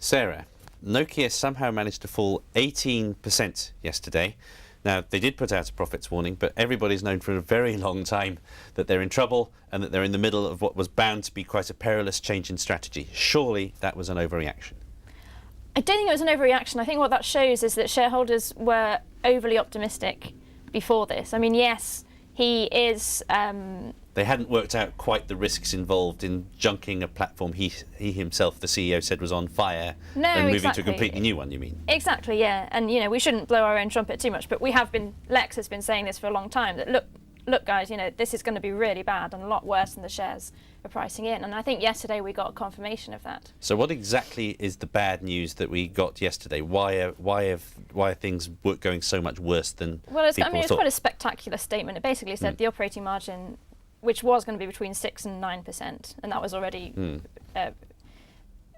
Sarah, Nokia somehow managed to fall 18% yesterday. Now, they did put out a profits warning, but everybody's known for a very long time that they're in trouble and that they're in the middle of what was bound to be quite a perilous change in strategy. Surely that was an overreaction. I don't think it was an overreaction. I think what that shows is that shareholders were overly optimistic before this. I mean, yes, he is... They hadn't worked out quite the risks involved in junking a platform he himself, the CEO, said was on fire, and moving to a completely new one, you mean? Exactly, yeah. And, we shouldn't blow our own trumpet too much, but Lex has been saying this for a long time, that look guys, this is going to be really bad and a lot worse than the shares are pricing in. And I think yesterday we got a confirmation of that. So what exactly is the bad news that we got yesterday? Why are things going so much worse than people thought? It's quite a spectacular statement. It basically said the operating margin, which was going to be between 6 and 9%, and that was already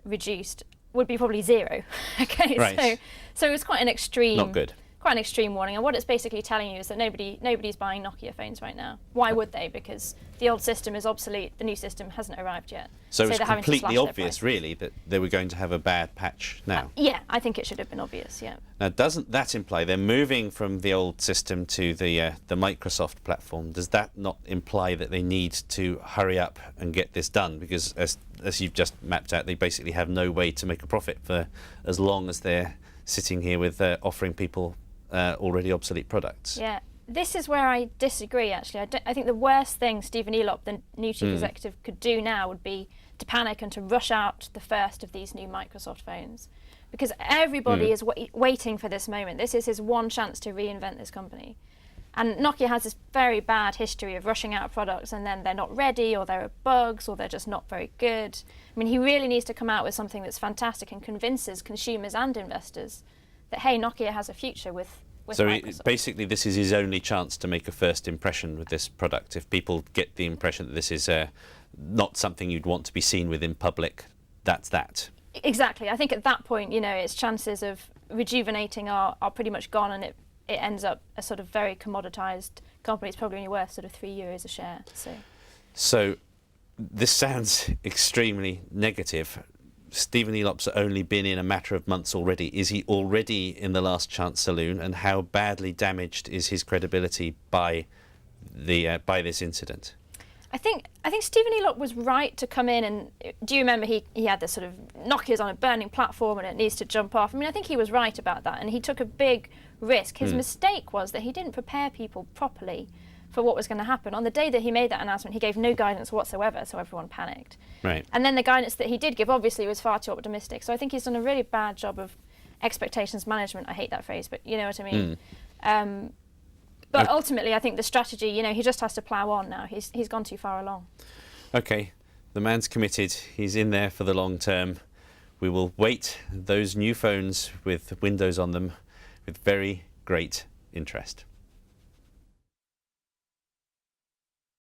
reduced, would be probably 0. Okay, right. So it was quite an extreme. Not good. Quite an extreme warning, and what it's basically telling you is that nobody's buying Nokia phones right now. Why would they? Because the old system is obsolete, the new system hasn't arrived yet. So it's completely obvious, really, that they were going to have a bad patch now. Yeah, I think it should have been obvious, yeah. Now, doesn't that imply they're moving from the old system to the Microsoft platform? Does that not imply that they need to hurry up and get this done? Because as you've just mapped out, they basically have no way to make a profit for as long as they're sitting here with offering people already obsolete products. Yeah, this is where I disagree, actually. I think the worst thing Stephen Elop, the new chief executive, could do now would be to panic and to rush out the first of these new Microsoft phones. Because everybody is waiting for this moment. This is his one chance to reinvent this company. And Nokia has this very bad history of rushing out products and then they're not ready, or there are bugs, or they're just not very good. I mean, he really needs to come out with something that's fantastic and convinces consumers and investors that, hey, Nokia has a future with Microsoft. Basically, this is his only chance to make a first impression with this product. If people get the impression that this is not something you'd want to be seen with in public, that's that. Exactly. I think at that point, its chances of rejuvenating are pretty much gone, and it ends up a sort of very commoditized company. It's probably only worth sort of €3 a share. So this sounds extremely negative. Stephen Elop's only been in a matter of months already. Is he already in the last chance saloon, and how badly damaged is his credibility by this incident? I think Stephen Elop was right to come in, and do you remember he had this sort of Nokia's on a burning platform and it needs to jump off. I mean, I think he was right about that, and he took a big risk. His mistake was that he didn't prepare people properly for what was going to happen. On the day that he made that announcement, he gave no guidance whatsoever, so everyone panicked. Right. And then the guidance that he did give, obviously, was far too optimistic. So I think he's done a really bad job of expectations management. I hate that phrase, but you know what I mean. But ultimately, I think the strategy, he just has to plough on now. He's gone too far along. Okay, the man's committed. He's in there for the long term. We will wait those new phones with Windows on them with very great interest.